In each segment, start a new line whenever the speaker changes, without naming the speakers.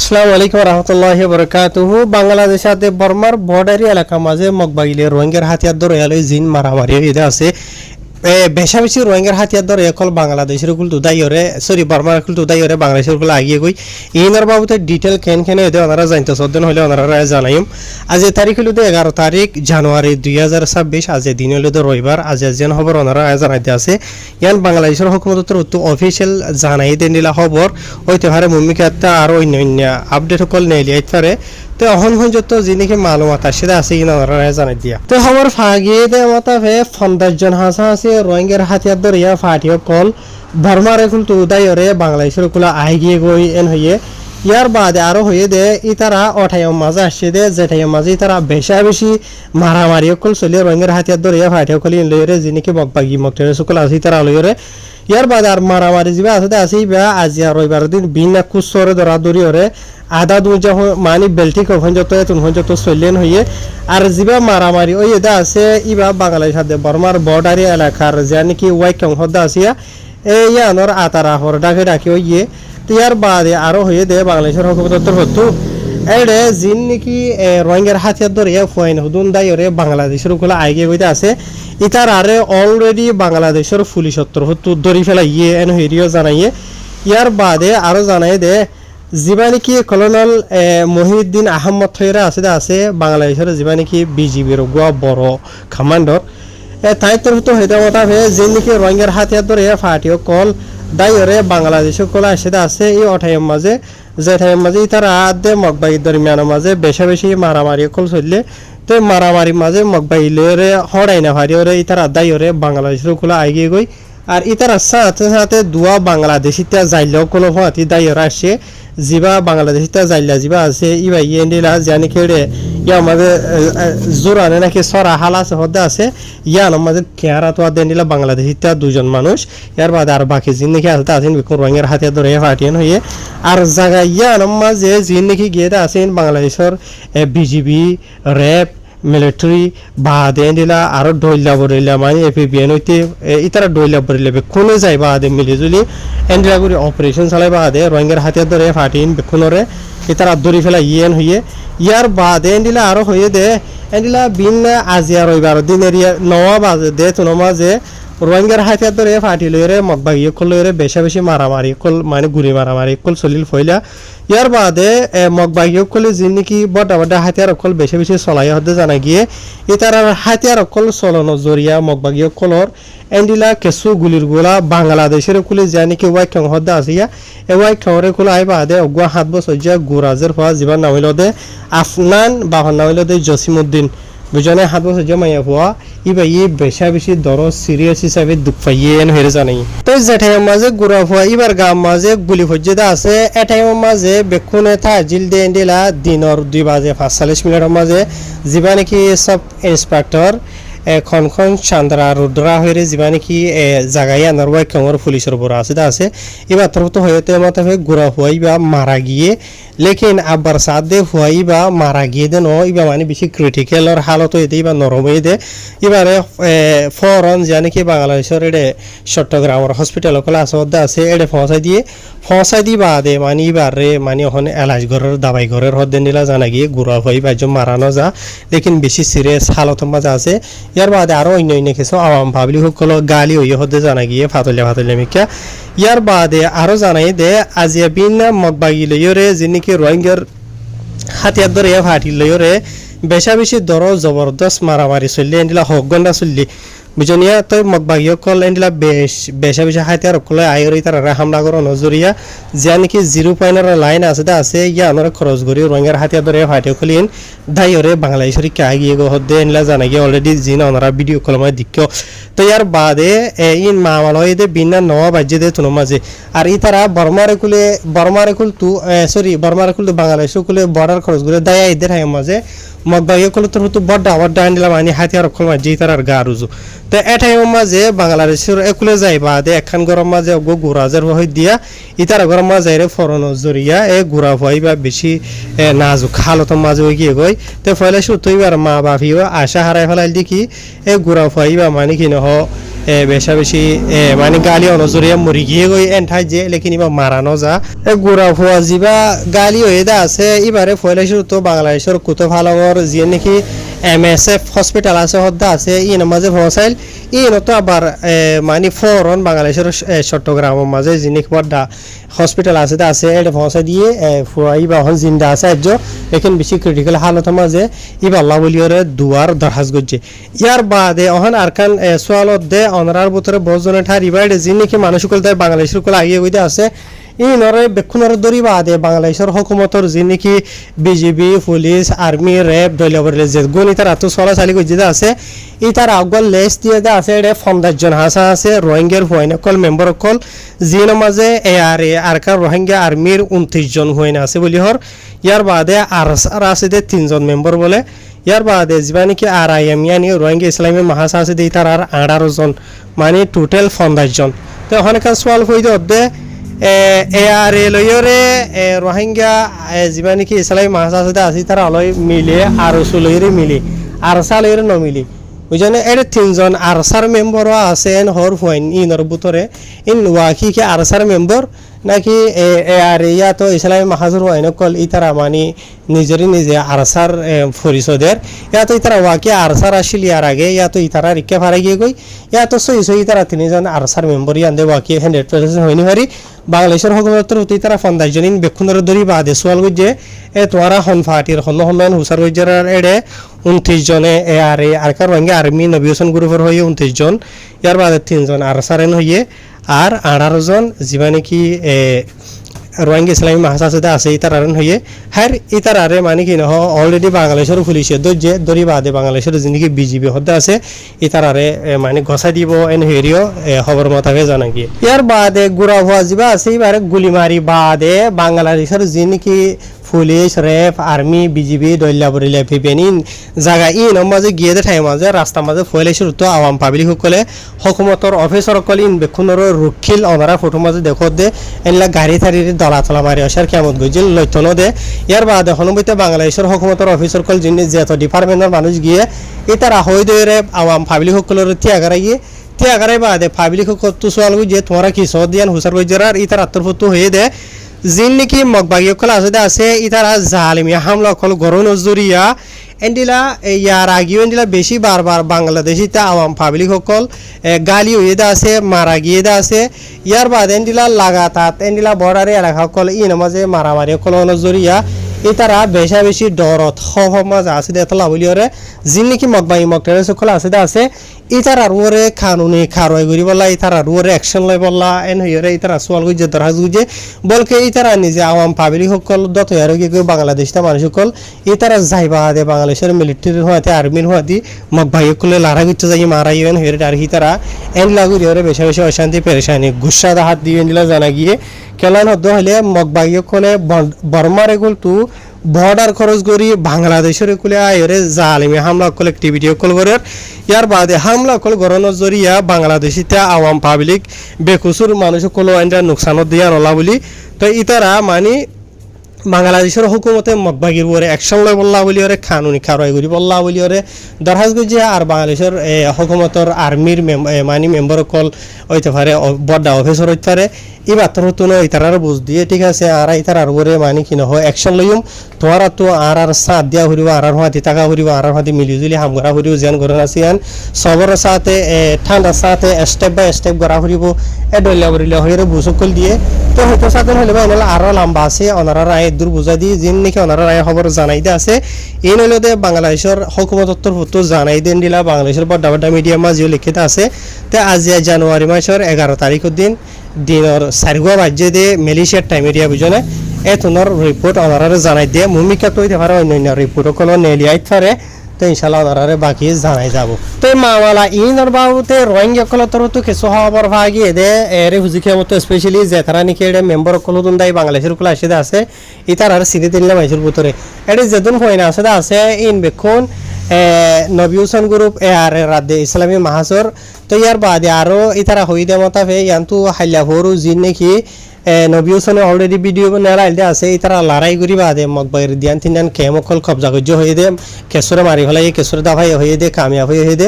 আসসালামু আলাইকুম রহমতুল্লাহি বরকাতুহু। বাংলাদেশ সাথে বর্মার বর্ডারি এলাকা মাঝে মগবাইলে রোহিঙ্গার হাতিয়ার ধরে এলো জিন মারামারি হয়ে আছে। বেশা বেশি রোহিঙ্গার হাতিয়ার ধরে এখন বাংলাদেশের কুলতু দাইরে বর্মার কুলতু দাইরে বাংলাদেশের কুল আগিয়ে গই ইনার বাবুতে ডিটেল কেন এদের ওনারা জানতে সদ্দন হলে ওনারা জানাইম। আজ তারিখ হলো 11 তারিখ জানুয়ারি 2026। আজ দিন হলো রবিবার। আজ যেন খবর ওনারা জানাইতে আছে ইয়ান বাংলাদেশের হুকুমতের অফিসিয়াল জানাই দেন দিলা খবর হইতে পারে ভূমিকা আর অন্য আপডেট সকল নেই পারে। তো অহন পর্যন্ত যিনিকে মালুমাত আসে আছে কিনা ওনারা জানাই দিয়া। তো খবর ফাগিয়ে দেয় মতাবে 50 জন হাসাহাসি রোহিঙ্গার হাতিয়ার ধরিয়া ফাটিও কল বর্মার এখন তো উদয়রে বাংলাদেশের কুলা আই গিয়ে গই এন হইয়ে ইয়ার বাদে আরো হয়ে দে ইতারা অঠাইম মাঝে আসছে দে যেঠাইম মাঝে ইতারা বেশা বেশি মারামারি কল চলিয়ে রোহিঙ্গার হাতিয়ার ধরিয়া ফাটিও কলি লইরে যিনিকে বকবাগি মক্তরে সকল আছে ইতারা লইরে ইয়ার বাদে আর মারামারি যা আছে আসি বা আজি রবিবার দিন বিনা কুসরে ধরা ধরি ওরে আধা দু মানি বেল্টিক যত চলেন হইয়ে আর যা মারামারি ওই এটা আছে ইবা বাংলাদেশ সাথে বর্মার বর্ডারি এলাকার যা নাকি ওয়াইকং হদ্দা আসিয়া এই আনর আতারা হর ডাকে ডাকি ওইয়ে। তো ইয়ার বাদে আরো হয়ে দে বাংলাদেশের হুকুমতর হতো এডে জিন নাকি রোহিঙ্গার হাতিয়ার ধরে ফুয়াইন হুদুন দাইরে বাংলাদেশের ওগুলো আইগে হইতে আছে ইতার আরে অলরেডি বাংলাদেশের পুলিশত্তর হতো ধরি ফেলা ইয়ে এন হেরিও জানাইয়ে। ইয়ার বাদে আরো জানাই দে যিবা নাকি কলোনেল মহিউদ্দিন আহমদ থৈরা আছে বাংলাদেশের যিবা নাকি বিজিবির গোয়া বড় কমান্ডর তাই তরফ হইতে মতাবে যে নাকি রোহিঙ্গার হাতিয়ার ধরে ফাটিও কল দাইরে বাংলাদেশের কলা আছে এই অঠাইম মাঝে যেঠাইম মাঝে তারা আদে মগবাই দরমিয়ানের মাঝে বেশি মারামারি কল চললে তো মারামারি মাঝে মগবাইলে হড়াই না ভারি ওরে ইতার দাইরে বাংলাদেশের কলা আইগে গই আর ইতার সাথে সাথে দুয়া বাংলাদেশিতা যাইলেও কোনো হাতি দাইরে আসে যিবা বাংলাদেশিতা যাইলা যিবা আছে ইবা ইয়েন্ডিলা জানি কেড়ে ইয়া আমাদের জোর আনে নাকি সরা হালাস হদ্দা আছে ইয়ান আমাদের কেয়ারা তো দেনিলা বাংলাদেশিতা দুজন মানুষ ইয়ার বাদে আর বাকি জিন নাকি আছে আছেন বিকুর রঙের হাতে ধরে ফাটিয়ান হয়ে আর জায়গা ইয়ান মাঝে জিন নাকি গিয়ে আছেন বাংলাদেশের বিজিবি র্যাব মিলিটারি বাদে দিলা আরো ডইলা বরিলা মানে এপিবিএন হইতে ইতারা ডইলা বরিলে কোনো যাই বাদে মিলিজুলি এন্ডিলা করে অপারেশন চালাই বাদে রোহিঙ্গার হাতিয়ার ধরে ফাটিন বেক্ষণরে ইতারা ধরি ফেলা ইয়েন হইয়ে ইয়ার বাদে এন্ডিলা আরো হয়ে দে এন্ডিলা বিন আজিয়া রবিবার দিন এরিয়া নওয়া বাজে দে তো মাঝে রোহিঙ্গার হাতিয়ার ধরে ফাটি লইরে মগবাগিয়ে কল লইরে বেশি মারামারি কল মানে গুড়ি মারামারি কল চলিল ফইলা। ইয়ার বাদে মগবাগিয়ে কলে যিনি নাকি বড় হাতিয়ার অকল বেশি চলাই হতে জানা গিয়ে ইতার হাতিয়ার অকল চলন জরিয়া মগবাগিয়ে কলর এন্ডিলা কেঁচু গুলির গোলা বাংলাদেশের কুলে যা নাকি ওয়াইকং হদ্দা আসিয়া এই ওয়াইকংরে কুলে আই বাদে অগুয়া 7 বছর যা গুরাজের হওয়া জীবন নামিল দে আফনান বাহন নামিল দে জসিমউদ্দিন বুঝানে 7 বছর জমাইয়া হওয়া ইবা বেশি দর সিরিয়াস হিসাবে দুঃখ পাইয়ে হেরে জানাই। তো যেটাই মাঝে গুড়া হওয়া এবার গাম মাঝে গুলি ফজ্জেদা আছে এটাই মাঝে বেক্ষণে জিল দে এন্ডিলা দিনর 2 বাজে 45 মাঝে যিবা নাকি সব ইন্সপেক্টর খন চান্দ্রা রুদ্রা হয়ে যিবা নাকি জাগাই আনার ওয়াইকংর পুলিশের বড় আছে এবার তরফ হইতে মতাবে গুড়া হওয়াই বা মারা গিয়ে লেকিন আবার সাদে হওয়াই বা মারা গিয়ে দেন ইবা মানে বেশি ক্রিটিক্যালর হালত হইতে বা নরম হয়ে দে এবারে ফরন যা নাকি বাংলাদেশের এডে চট্টগ্রামের হসপিটাল কলা আছে এডে ফসাই দি বাদে মানে এবারে মানে ওখানে এলাজ ঘরের দাবাই ঘরের হদ্দে নিলা জানা গিয়ে গুড়া হই বা মারানো যা লেকিন বেশি সিরিয়াস হালত মাঝে আছে। ইয়ার বাদে আরো অন্য কিছু আওয়াম পাবলিক সকল গালি হইয়ে হতে জানা গিয়ে ফাতলিয়া মিকা। ইয়ার বাদে আরো জানাই দে আজিয়া বিন মগবাগি লইরে যিনিকে রোহিঙ্গার হাতিয়ার ধরে ফাটি লইরে বেশি দর জবরদস্ত মারামারি চললি এন্ডিলা হক গন্ডা চললি বুঝনিয়া তো মগবাগি কল এন্ডিলা বেশি হাতিয়ার কল আইরে তারা হামলা করো নজরিয়া যা নাকি 0 পয়েন্টের লাইন আছে ইয়া আনরে খরচ করি রোহিঙ্গার হাতিয়ার ধরে ফাটি কলিন দাইরে বাংলাদেশের কে আগিয়ে গো হদে এন্ডিলা জানা গিয়ে অলরেডি জিন ওনারা ভিডিও কল মধ্যে দিক্কো। তো ইয়ার বাদে ইন মামাল হয়ে দে বিনা নওয়া বাজে দে তুনো মাঝে আর ইতারা বর্মারে কুল তো বাংলাদেশের কুলে বর্ডার খরচ করে দায়া ইদের হাই মাঝে মগবাগি কল তোর তো বড় আন্ডিলা মানে হাতিয়ার কল মাঝে ইতারার গা রুজু। তো এটাই মাঝে বাংলাদেশের একুলে যাই বাদে একখান গরম মাঝে গুরাজের হয়ে দিয়া ইতারা গরম মাঝে ফরন জরিয়া গুড়া হই বা বেশি নাজুক হালতের মাঝে হয়ে গিয়ে গই। তো ফলে সুতইবার মা বাপিও আশা হারাই ফেলাইল দেখি গুড়া হই বা মানে কি নহ বেশা বেশি মানে গালি অনজরিয়া মরি গিয়ে গই এনঠাই যে লেকিন ইবা মারানো যা গোড়া ফুয়া যিবা গালি হয়ে দা আছে ইবারে ফয়লাইছর তো বাংলাদেশের কুতো ভালগর যিয়ে নাকি MSF হসপিটাল আছে হদ্দা আছে ই মাঝে পৌঁছাইল ই তো আবার মানে ফরন বাংলাদেশের চট্টগ্রামের মাঝে যিনি বড় হসপিটাল আছে তা আছে এটা পৌঁছা দিয়ে ফুয়াই বা হন জিন্দা আছে আজ লেকিন বেশি ক্রিটিক্যাল হালত মাঝে ইবা আল্লাহ বলিয়রে দুয়ার দরখাস্ত করছে ইয়ার বাদে অহন আরকান সোয়ালত দে অনরার ভিতরে বহুজনে ঠার ইবাইডে যিনি কি মানুষ সকল তাই বাংলাদেশের কল আগিয়ে গইতে আছে ই নরে বেক্ষুনর দরি বাদে বাংলাদেশের হুকুমতর যিনি কি বিজেপি পুলিশ আর্মি র্যাব দলীয় যে গুণ ইতার আত্ম চলাচালি করতে আছে ই তার আগল লেস দিয়ে দে আছে এটা 50 জন হাসা আছে রোহিঙ্গার হুয়াইনা কল মেম্বার কল যিন মাঝে আরকার রোহিঙ্গা আর্মির 29 জন হুয়াইনা আছে বলি হর ইয়ার বাদে আর আছে দে 3 জন মেম্বার বলে ইয়ার বাদে যিবা নাকি RIM ইয়ানি রোহিঙ্গা ইসলামী মহাসা আছে দে তার আর 18 জন মানে টোটাল 50 জন তো ওখানে কাজ সোয়াল হই দে লয়রে রোহিঙ্গা যিবা নাকি ইসলামী মহাসা আছে আসি তারা অলয় মিলে আর সুলয়রে মিলে আর সালয়রে নমিলে বুঝছেন এর 3 জন আরসার মেম্বার আছে হর হুয়াইন ইনর ভিতরে ইন ওয়াকি কি আরসার মেম্বার নাকি ইয়া তো ইসলামী মাহাজুর হুয়াইন কল ইতারা মানে নিজে আরসার পরিষদের ইয়া তো ইতারা ওয়াকি আরসার আসিল ইয়ার আগে ইয়া তো ইতারা রিক্কা ফারা গিয়ে গই ইয়া তো সই ইতারা 3 জন আরসার মেম্বার ইয়ান দে ওয়াকি 100% হইনি হারি বাংলাদেশের হুকুমতের উতি তারা 50 জন ইন বেক্ষুনর দরি বাদে সোয়াল গুজে তোরা হন ফাটির হন হুসার গুজরার এডে 29 জনে আরকার রোহিঙ্গা আর্মি নবী হোসেন গ্রুপের হয়ে 29 জন ইয়ার বাদে 3 জন আরসারেন হইয়ে আর 18 জন যিবা নাকি রোহিঙ্গা ইসলামী মহাসাসিদা আছে ইতারারেন হইয়ে হার ইতারারে মানে কি নহ অলরেডি বাংলাদেশের পুলিশে দর্জে দরি বাদে বাংলাদেশের যিনি বিজেপি হদ্দা আছে ইতারারে মানে গছা দিব এন হেরিও খবর মতাবে জানা গিয়ে ইয়ার বাদে গুড়া হওয়া যিবা আছে এবারে গুলিমারি বাদে বাংলাদেশের যিনি কি পুলিশ র্যাব আর্মি বিজিবি দল্যাবরিলে ফিপেনিন জায়গা ইন মাঝে গিয়ে দে ঠাই মাঝে রাস্তা মাঝে ফয়লাইছিল তো আওয়াম পাবলিক সকলে হুকুমতর অফিসার সকলে ইন বেক্ষুনর রুখিল অনারা ফটো মাঝে দেখো দে এনলা গাড়ি থারির দলাতলা মারি আসার কেমন গইছিল লইতনো দে ইয়ার বাদে হনুবইতে বাংলাদেশের হুকুমতর অফিসার সকল যিনি যেত ডিপার্টমেন্টের মানুষ গিয়ে ইতারা হই দইরে আওয়াম পাবলিক সকলের তিয়াগারাই গিয়ে তিয়াগারাই বাদে পাবলিক সকল তো সোয়াল যে তোমরা কি সদ দিয়ান হুসার গইজরার ইতার আত্মফতো হয়ে দে যিন নাকি মগবাগী সকল আছে ইতারা জালিমি হামলা সকল গরম নজরিয়া এন্ডিলা ইয়ার আগেও এন্ডিলা বেশি বারবার বাংলাদেশিতে আওয়াম পাবলিক সকল গালি হয়ে দা আছে মারা গিয়ে দা আছে ইয়ার বাদ এন্ডিলা লাগাতার এন্ডিলা বর্ডারে এলাকা সকল ই নামাজে মারামারি সকল নজরিয়া ইতারা বেশি ডরত মাঝে আছে দেতলা বলিওরে যিন নাকি মগবাগী মগটারে সকল আছে ইতারার ওরে কানুনি খারয় করি বললা ইতারার ওরে অ্যাকশন লয় বললা এন হইরে ইতারা সোয়াল গুজে দরহাজ গুজে বলকে ইতারা নিজে আওয়াম পাবলিক সকল দত আর কি বাংলাদেশটা মানুষ সকল ইতারা যাইবা দে বাংলাদেশের মিলিটারির হতে আর্মির হতে মগবাগী সকলে লারা গুতে যাই মারাই এন হইরে আর ইতারা এন লাগু রে বেশি অশান্তি পেরেশানি গুসা হাত দিয়ে দিলা জানা গিয়ে কেলান হদ হলে মগবাগী সকলে বর্মার এগুল তু বর্ডার খরচ করি বাংলাদেশের কুলে আয়রে জালিমি হামলা কলেক্টিভিটি সকল করে ইয়ার বাদে হামলা সকল গরনের জরিয়া বাংলাদেশিতে আওয়াম পাবলিক বেকুসুর মানুষ সকল এনরা নুকসানত দিয়া নলা বলি তো ইতারা মানে বাংলাদেশের হুকুমতে মগবাগীর ওরে অ্যাকশন লয় বললা বলি ওরে কানুনি খারয় করি বললা বলি ওরে দরহাজ গুজে আর বাংলাদেশের হুকুমতর আর্মির মানে মেম্বার কল হইতে পারে বড় অফিসার হইতে পারে এবার তো নতুন ইতারার বুঝ দিয়ে ঠিক আছে আর ইতারার ওরে মানে কি নহয় অ্যাকশন লইম তোরা তো আর সাথ দিয়া হরিব আর হাতি টাকা হরিব আর হাতি মিলিজুলি হাম করা হরিব যেন করে আসিয়ান সবর সাথে ঠান্ডার সাথে স্টেপ বাই স্টেপ করা হরিব ডলিয়া বরিলা হইরে বুসকল দিয়ে তো হয়তো সাথে হলে বা এনালা আরো লম্বা আছে ওনারা রায় দূর বুঝা দিয়ে যিনি নাকি ওনারা রায় খবর জানাই দিয়ে আছে এই নইলে দে বাংলাদেশের হুকুমতর ফটো জানাই দেন দিলা বাংলাদেশের বড় বড় মিডিয়া মাঝেও লিখিত আছে তে আজ জানুয়ারি মাসের 11 তারিখের দিনের 4 বাজে দে মালয়েশিয়ার টাইম এরিয়া বুঝনে এতনর রিপোর্ট ওনারা জানাই দিয়ে ভূমিকা তৈরি পারে অন্যান্য রিপোর্ট কোনো নেলিয়াইত পারে তো ইনশাল্লাহ ওনারা বাকি জানাই যাব তো মাওয়ালা ইনর বাবুতে রোহিঙ্গা কলতর তো কিছু খবর ভাগি দে এরে হুজিকে মতো স্পেশালি যে তারা নাকি এর মেম্বার কলতুন দাই বাংলাদেশের কুলা আসে আছে ইতার আর সিটি দিলে মাইসুর ভিতরে এর যেদিন হইনা আছে ইন বেক্ষণ নবী হোসেন গ্রুপ আর রাদে ইসলামী মাহাজর তো ইয়ার বাদে আরো ইতারা হই দে মতাফে ইয়ান্তু হাইলা ভরু জিন নাকি নবী হোসেন অলরেডি ভিডিও নেরাইল দে আছে ইতারা লড়াই করি বাদে মগবাইর দিয়ান তিনান কেমকল কবজা গজ্জ হয়ে দে কেসরে মারি হলাই কেসরে দাভাই হয়ে দে কামিয়াব হয়ে দে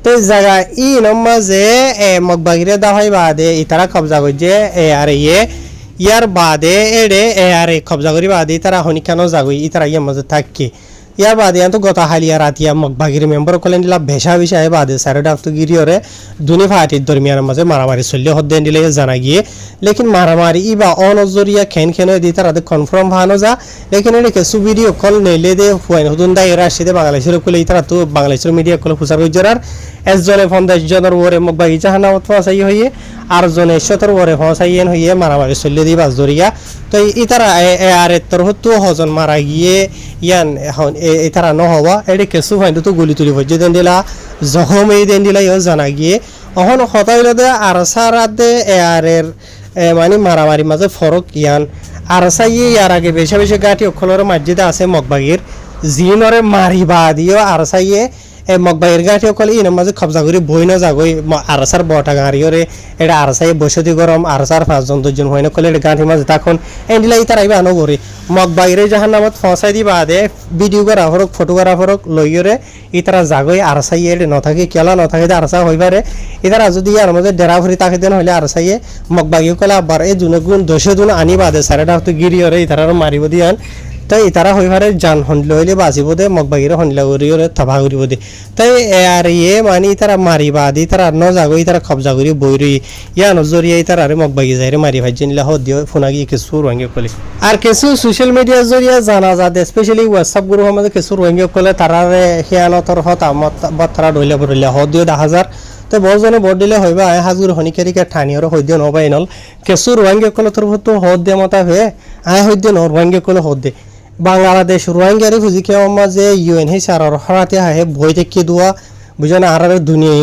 তো জায়গা ই নম্মা যে মগবাগিরে দাহাই বাদে ইতারা কবজা করছে আর ইয়ার বাদে এড়ে আর কবজা করি বাদে তারা হনিকানো যাগই ইতারা ইয়ার মাঝে থাকি ইয়ার বাদে তো গতা হালিয়া রাতিয়া মগবাগির মেম্বার কলেন দিলা ভেসা বিষয় বাদে সাইড আফতো গিরিয়রে দুনি ফাটির দরমিয়ানের মাঝে মারামারি চললে হদ্দেন দিলে জানা গিয়ে লেকিন মারামারি ইবা অনজরিয়া খেন দি তারা কনফার্ম ভানো যা লেকিন এদিকে সুবিডিও কল নেলে দে ফুয়াইন হুদুন দাই এরা আসছে বাংলাদেশের কলে তারা তো বাংলাদেশের মিডিয়া কলে ফুসার হইজরার এজনে 50 জনের ওরে মগবাগি জাহানামত ফাসাই হইয়ে আর জনে 17 ওরে ফাসাইয়েন হইয়ে মারামারি চললে দি বাস দরিয়া তো ইতারা আর এতর হতো হজন মারা গিয়ে ইয়ান এখন ইতারা ন হওয়া এদিকে সুফাইন তো গুলি তুলি হইছে দেন দিলা জখম এই দেন দিলা ইও জানা গিয়ে অহন হতাইলে দে আর সারাতে এর মানে মারামারি মাঝে ফরক ইয়ান আর সাইয়ে ইয়ার আগে বেশি বেশি গাটি অক্ষলর মসজিদে আছে মগবাগির জিনরে মারিবা দিও আর সাইয়ে মগবাগির গাটি অকল ইন মাঝে কবজা করে বই না যাগই আরসার বটা গাড়িওরে এটা আরসাই বসতি গরম আরসার 5 জন 2 জন হইনা কলে গাঁঠি মাঝে তখন এন্ডিলাই তার আইবা আনো করে মগবাগিরে জাহান্নামত ফসাই দিবা দে ভিডিওগ্রাফার ফটোগ্রাফার লইরে ইতারা যাগই আরসাই এর ন থাকে কেলা ন থাকে আরসা হইবারে ইতারা যদি আর মাঝে ডেরা ভরি তাকে দেন হইলে আরসাইয়ে মগবাগি কলা আবার এই জুনগুন 10 জন আনি বাদে সারাটা তো গিরিয়রে ইতারার মারিব দিয়ান তাই তারা হইবারে জান হনলে হইলে বাঁচিব দে মগবাগিরে হনলা করিওরে থাবা করিব দে তাই আর মানে তারা মারিবা দি তারা ন যাগই তারা কবজা করি বইরি ইয়া নজরিয়া তারা আরে মগবাগি যাইরে মারি ভাইজিনলা হদ দিও ফোনাগি কিছু রঙে কলে আর কিছু সোশ্যাল মিডিয়া জরিয়া জানা যাতে স্পেশালি হোয়াটসঅ্যাপ গ্রুপ আমাদের কিছু রঙে কলে তারারে খেয়ালতর হতামত বতরা ডইলা বরিলা হদ দিও 10,000 তো বজনে বড় দিলে হইবা হাজুর হনিকারিকা ঠানিয়র হইদিও নবাই নল কিছু রঙে কলে তোর তো হদ দে মতা হে হইদিও ন রঙে কলে হদ দে বাংলাদেশ রোহিঙ্গারি ফুজিকে মাঝে UNHCR হরাতে আহে বই থেকে দোয়া বুঝানো আর দুনিয়া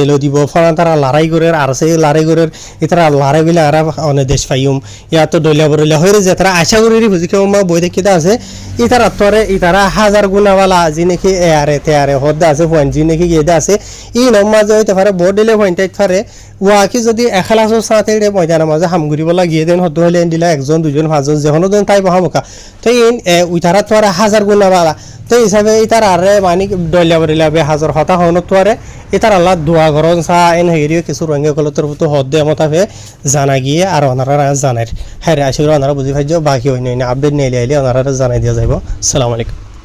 এলো দিব ফলান তারা লড়াই করে আর সেই লড়াই করে এতারা লড়াই বিলে আর অনেক দেশ পাইম ইয়াত দলিয়া বরলিয়া হয়ে যে তারা আশা করি ফুজিকে বই থেকে আছে ইতারা তরে ইতারা হাজার গুণাওয়ালা আজি নাকি এয়ারে হদ্দা আছে পয়েন্ট জি নাকি গিয়ে আছে ই নমাজে হইতে পারে বোর্ড দিলে পয়েন্ট পারে ওয়াকি যদি এখালাসর সাথে ময়দানের মাঝে হামগুড়িবলা গিয়ে দেন হদ্দ হলে দিলা 1 জন 2 জন 5 জন যেখানে দেন তাই বহামুখা তো ইতারা তো আর হাজার গুণাওয়ালা তো হিসাবে ইতার আরে মানে ডলিয়া বরিলা বে হাজার হতা হন তো আরে ইতার আল্লাহ দোয়া করন সা এন হেরিও কিছু রঙে কল তোর তো হদ্দে মতাফে জানা গিয়ে আর ওনারা জানার হ্যাঁ আসলে ওনারা বুঝি ভাইজ বাকি হইনি আপডেট নিয়ে আইলে ওনারা জানাই দিয়া যাইব আসসালামু আলাইকুম।